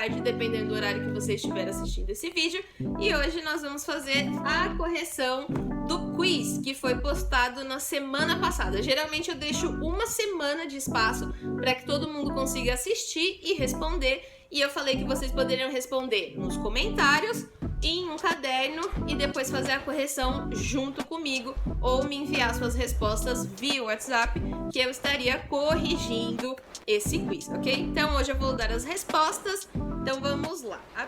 tarde, dependendo do horário que você estiver assistindo esse vídeo. E hoje nós vamos fazer a correção do quiz que foi postado na semana passada. Geralmente eu deixo uma semana de espaço para que todo mundo consiga assistir e responder. E eu falei que vocês poderiam responder nos comentários, em um caderno e depois fazer a correção junto comigo ou me enviar suas respostas via WhatsApp, que eu estaria corrigindo esse quiz, ok? Então hoje eu vou dar as respostas, então vamos lá. A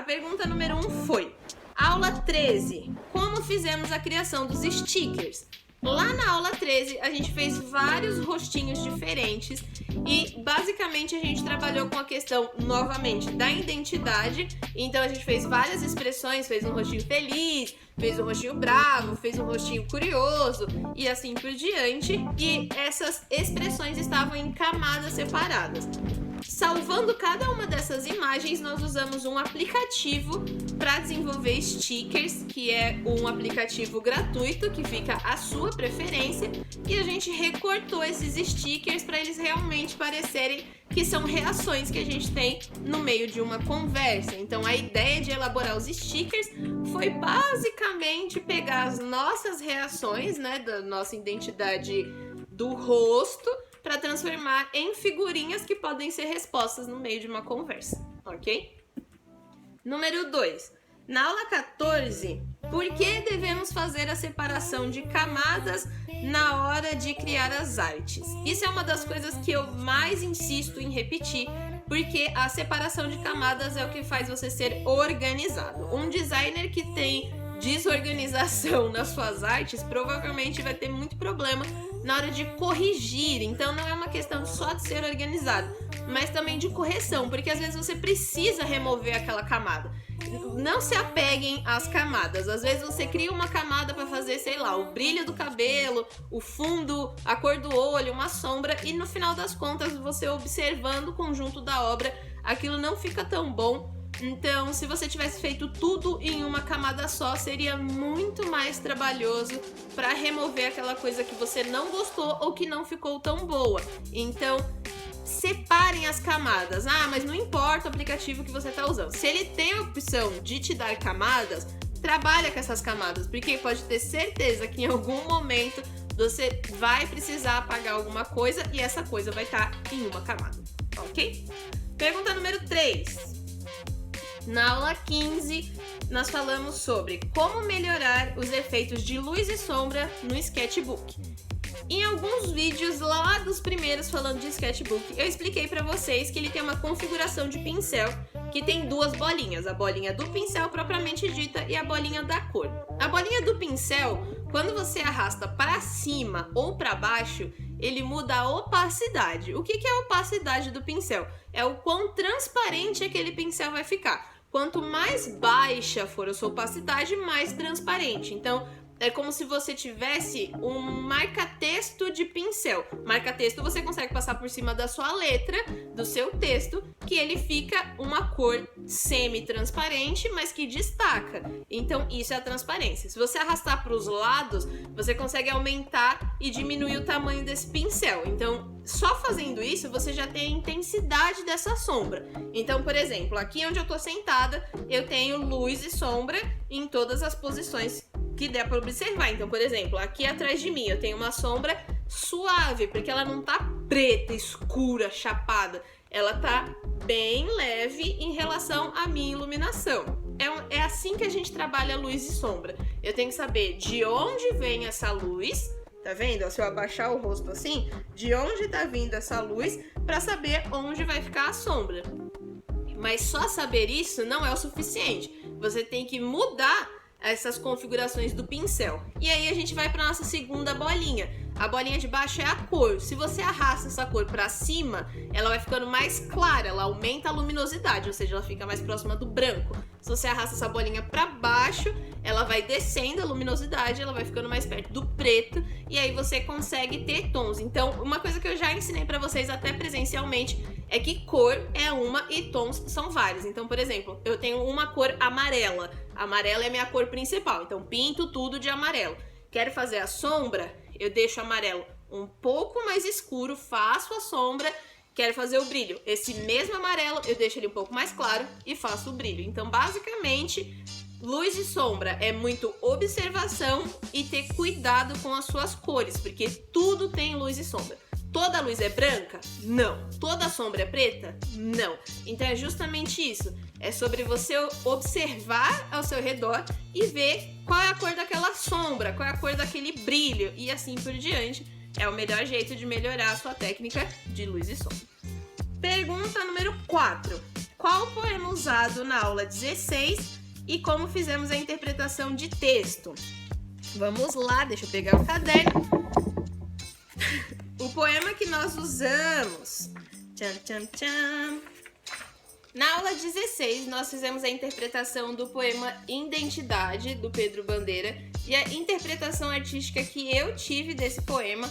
pergunta número 1 foi: aula 13, como fizemos a criação dos stickers? Lá na aula 13, a gente fez vários rostinhos diferentes e basicamente a gente trabalhou com a questão, novamente, da identidade. Então a gente fez várias expressões, fez um rostinho feliz, fez um rostinho bravo, fez um rostinho curioso e assim por diante. E essas expressões estavam em camadas separadas. Salvando cada uma dessas imagens, nós usamos um aplicativo para desenvolver stickers, que é um aplicativo gratuito que fica à sua preferência, e a gente recortou esses stickers para eles realmente parecerem que são reações que a gente tem no meio de uma conversa. Então a ideia de elaborar os stickers foi basicamente pegar as nossas reações, né, da nossa identidade do rosto, para transformar em figurinhas que podem ser respostas no meio de uma conversa, ok? Número 2. Na aula 14, por que devemos fazer a separação de camadas na hora de criar as artes? Isso é uma das coisas que eu mais insisto em repetir, porque a separação de camadas é o que faz você ser organizado. Um designer que tem desorganização nas suas artes provavelmente vai ter muito problema na hora de corrigir. Então não é uma questão só de ser organizado, mas também de correção, porque às vezes você precisa remover aquela camada. Não se apeguem às camadas. Às vezes você cria uma camada para fazer, sei lá, o brilho do cabelo, o fundo, a cor do olho, uma sombra, e no final das contas, você observando o conjunto da obra, aquilo não fica tão bom. Então, se você tivesse feito tudo em uma camada só, seria muito mais trabalhoso para remover aquela coisa que você não gostou ou que não ficou tão boa. Então, separem as camadas. Ah, mas não importa o aplicativo que você está usando. Se ele tem a opção de te dar camadas, trabalha com essas camadas, porque pode ter certeza que em algum momento você vai precisar apagar alguma coisa e essa coisa vai estar em uma camada, ok? Pergunta número 3. Na aula 15, nós falamos sobre como melhorar os efeitos de luz e sombra no sketchbook. Em alguns vídeos lá dos primeiros falando de sketchbook, eu expliquei para vocês que ele tem uma configuração de pincel que tem duas bolinhas, a bolinha do pincel propriamente dita e a bolinha da cor. A bolinha do pincel, quando você arrasta para cima ou para baixo, ele muda a opacidade. O que é a opacidade do pincel? É o quão transparente aquele pincel vai ficar. Quanto mais baixa for a sua opacidade, mais transparente. Então, é como se você tivesse um marca-texto de pincel. Marca-texto você consegue passar por cima da sua letra, do seu texto, que ele fica uma cor semi-transparente, mas que destaca. Então, isso é a transparência. Se você arrastar para os lados, você consegue aumentar e diminuir o tamanho desse pincel. Então, só fazendo isso, você já tem a intensidade dessa sombra. Então, por exemplo, aqui onde eu tô sentada, eu tenho luz e sombra em todas as posições que der para observar. Então, por exemplo, aqui atrás de mim eu tenho uma sombra suave, porque ela não tá preta, escura, chapada. Ela tá bem leve em relação à minha iluminação. É assim que a gente trabalha luz e sombra. Eu tenho que saber de onde vem essa luz. Tá vendo? Se eu abaixar o rosto assim, de onde tá vindo essa luz, para saber onde vai ficar a sombra. Mas só saber isso não é o suficiente. Você tem que mudar essas configurações do pincel. E aí a gente vai para nossa segunda bolinha. A bolinha de baixo é a cor. Se você arrasta essa cor para cima, ela vai ficando mais clara, ela aumenta a luminosidade, ou seja, ela fica mais próxima do branco. Se você arrasta essa bolinha para baixo, ela vai descendo a luminosidade, ela vai ficando mais perto do preto, e aí você consegue ter tons. Então, uma coisa que eu já ensinei para vocês até presencialmente é que cor é uma e tons são vários. Então, por exemplo, eu tenho uma cor amarela. Amarela é minha cor principal, então pinto tudo de amarelo. Quero fazer a sombra, eu deixo amarelo um pouco mais escuro, faço a sombra, quero fazer o brilho. Esse mesmo amarelo eu deixo ele um pouco mais claro e faço o brilho. Então, basicamente, luz e sombra é muito observação e ter cuidado com as suas cores, porque tudo tem luz e sombra. Toda luz é branca? Não. Toda sombra é preta? Não. Então é justamente isso. É sobre você observar ao seu redor e ver qual é a cor daquela sombra, qual é a cor daquele brilho e assim por diante. É o melhor jeito de melhorar a sua técnica de luz e sombra. Pergunta número 4. Qual o poema usado na aula 16 e como fizemos a interpretação de texto? Vamos lá, deixa eu pegar o caderno. O poema que nós usamos. Tchan, tchan, tchan. Na aula 16, nós fizemos a interpretação do poema Identidade, do Pedro Bandeira. E a interpretação artística que eu tive desse poema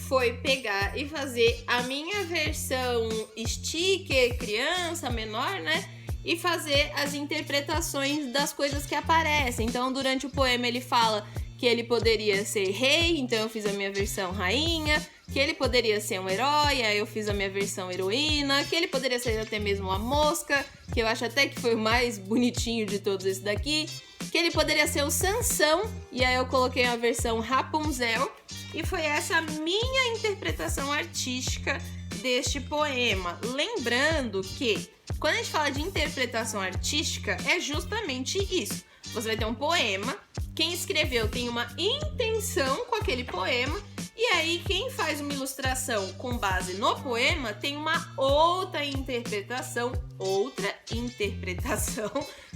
foi pegar e fazer a minha versão sticker, criança, menor, né? E fazer as interpretações das coisas que aparecem. Então, durante o poema, ele fala que ele poderia ser rei, então eu fiz a minha versão rainha, que ele poderia ser um herói, aí eu fiz a minha versão heroína, que ele poderia ser até mesmo uma mosca, que eu acho até que foi o mais bonitinho de todos esses daqui, que ele poderia ser o Sansão, e aí eu coloquei a versão Rapunzel, e foi essa a minha interpretação artística deste poema. Lembrando que, quando a gente fala de interpretação artística, é justamente isso. Você vai ter um poema, quem escreveu tem uma intenção com aquele poema, e aí quem faz uma ilustração com base no poema tem uma outra interpretação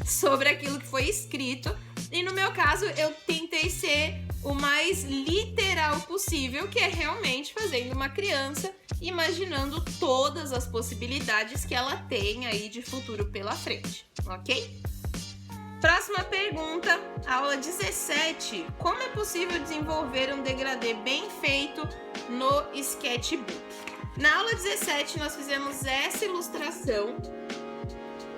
sobre aquilo que foi escrito. E no meu caso, eu tentei ser o mais literal possível, que é realmente fazendo uma criança, imaginando todas as possibilidades que ela tem aí de futuro pela frente, ok? Próxima pergunta, aula 17. Como é possível desenvolver um degradê bem feito no sketchbook? Na aula 17, nós fizemos essa ilustração,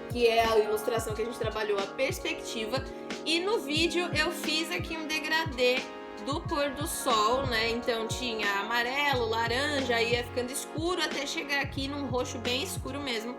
que é a ilustração que a gente trabalhou a perspectiva, e no vídeo eu fiz aqui um degradê do pôr do sol, né? Então tinha amarelo, laranja, ia ficando escuro até chegar aqui num roxo bem escuro mesmo.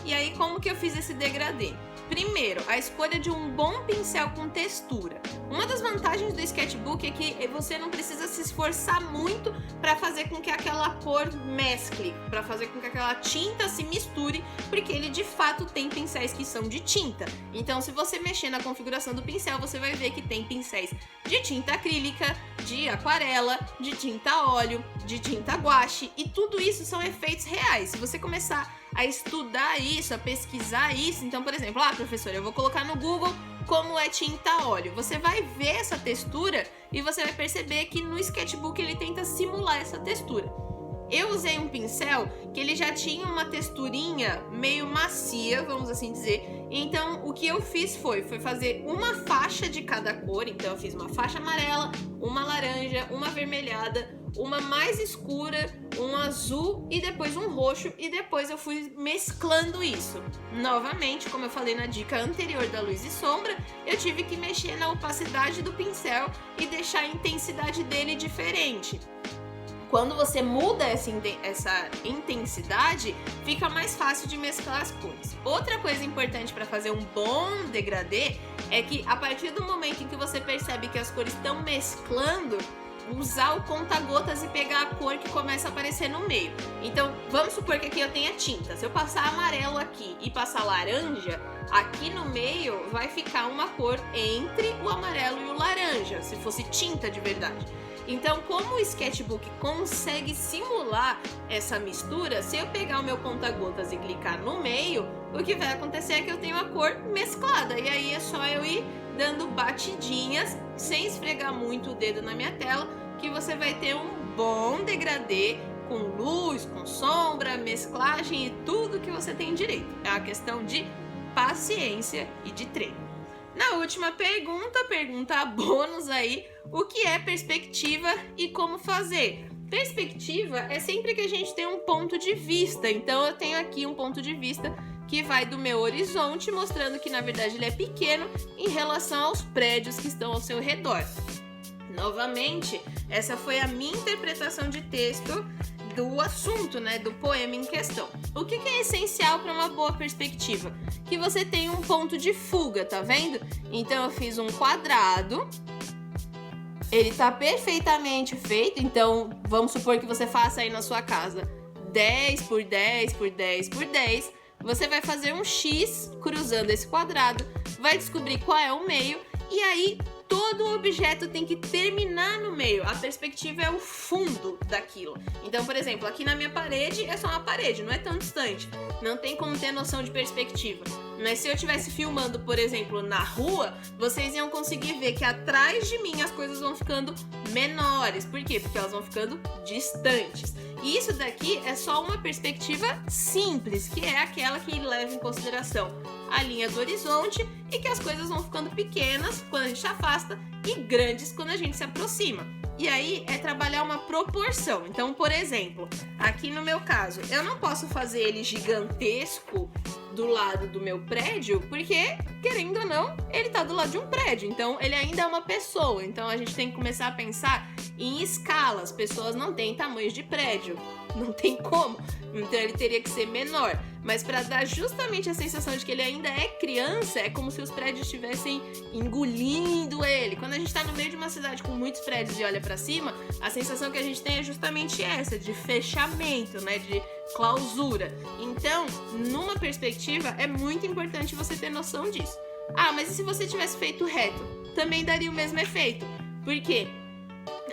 E aí, como que eu fiz esse degradê? Primeiro, a escolha de um bom pincel com textura. Uma das vantagens do sketchbook é que você não precisa se esforçar muito para fazer com que aquela cor mescle, para fazer com que aquela tinta se misture, porque ele de fato tem pincéis que são de tinta. Então, se você mexer na configuração do pincel, você vai ver que tem pincéis de tinta acrílica, de aquarela, de tinta óleo, de tinta guache, e tudo isso são efeitos reais. Se você começar a estudar isso, a pesquisar isso, então, por exemplo, professora, eu vou colocar no Google como é tinta óleo. Você vai ver essa textura e você vai perceber que no sketchbook ele tenta simular essa textura. Eu usei um pincel que ele já tinha uma texturinha meio macia, vamos assim dizer. Então, o que eu fiz foi fazer uma faixa de cada cor. Então, eu fiz uma faixa amarela, uma laranja, uma avermelhada, uma mais escura, um azul e depois um roxo. E depois eu fui mesclando isso. Novamente, como eu falei na dica anterior da luz e sombra, eu tive que mexer na opacidade do pincel e deixar a intensidade dele diferente. Quando você muda essa intensidade, fica mais fácil de mesclar as cores. Outra coisa importante para fazer um bom degradê é que a partir do momento em que você percebe que as cores estão mesclando, usar o conta-gotas e pegar a cor que começa a aparecer no meio. Então, vamos supor que aqui eu tenha tinta. Se eu passar amarelo aqui e passar laranja, aqui no meio vai ficar uma cor entre o amarelo e o laranja, se fosse tinta de verdade. Então, como o sketchbook consegue simular essa mistura, se eu pegar o meu conta-gotas e clicar no meio, o que vai acontecer é que eu tenho a cor mesclada. E aí é só eu ir dando batidinhas, sem esfregar muito o dedo na minha tela, que você vai ter um bom degradê com luz, com sombra, mesclagem e tudo que você tem direito. É uma questão de paciência e de treino. Na última pergunta bônus aí, o que é perspectiva e como fazer? Perspectiva é sempre que a gente tem um ponto de vista, então eu tenho aqui um ponto de vista que vai do meu horizonte, mostrando que na verdade ele é pequeno em relação aos prédios que estão ao seu redor. Novamente, essa foi a minha interpretação de texto do assunto, né, do poema em questão. O que é essencial para uma boa perspectiva? Que você tenha um ponto de fuga, tá vendo? Então eu fiz um quadrado, ele tá perfeitamente feito, então vamos supor que você faça aí na sua casa 10 por 10 por 10 por 10, você vai fazer um X cruzando esse quadrado, vai descobrir qual é o meio, e aí todo o objeto tem que terminar no meio. A perspectiva é o fundo daquilo. Então, por exemplo, aqui na minha parede é só uma parede, não é tão distante. Não tem como ter noção de perspectiva. Mas se eu estivesse filmando, por exemplo, na rua, vocês iam conseguir ver que atrás de mim as coisas vão ficando menores. Por quê? Porque elas vão ficando distantes. E isso daqui é só uma perspectiva simples, que é aquela que leva em consideração a linha do horizonte e que as coisas vão ficando pequenas quando a gente afasta e grandes quando a gente se aproxima. E aí é trabalhar uma proporção. Então, por exemplo, aqui no meu caso, eu não posso fazer ele gigantesco do lado do meu prédio, porque, querendo ou não, ele tá do lado de um prédio. Então, ele ainda é uma pessoa. Então, a gente tem que começar a pensar em escalas. Pessoas não têm tamanhos de prédio. Não tem como. Então, ele teria que ser menor. Mas para dar justamente a sensação de que ele ainda é criança, é como se os prédios estivessem engolindo ele. Quando a gente tá no meio de uma cidade com muitos prédios e olha para cima, a sensação que a gente tem é justamente essa, de fechamento, né, de clausura. Então, numa perspectiva, é muito importante você ter noção disso. Ah, mas e se você tivesse feito reto? Também daria o mesmo efeito. Por quê?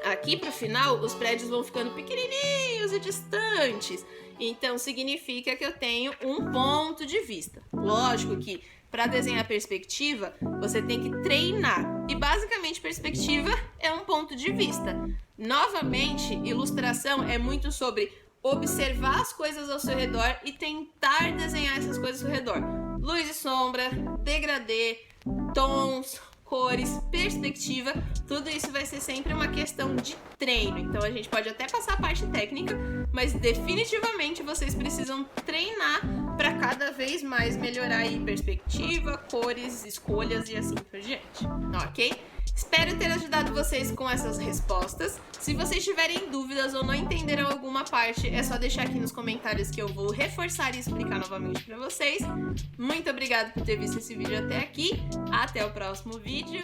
Aqui pro final, os prédios vão ficando pequenininhos e distantes. Então, significa que eu tenho um ponto de vista. Lógico que para desenhar perspectiva, você tem que treinar. E basicamente, perspectiva é um ponto de vista. Novamente, ilustração é muito sobre observar as coisas ao seu redor e tentar desenhar essas coisas ao redor. Luz e sombra, degradê, tons, cores, perspectiva, tudo isso vai ser sempre uma questão de treino. Então a gente pode até passar a parte técnica, mas definitivamente vocês precisam treinar para cada vez mais melhorar aí perspectiva, cores, escolhas e assim por diante. Ok? Espero ter ajudado vocês com essas respostas. Se vocês tiverem dúvidas ou não entenderam alguma parte, é só deixar aqui nos comentários que eu vou reforçar e explicar novamente para vocês. Muito obrigada por ter visto esse vídeo até aqui. Até o próximo vídeo.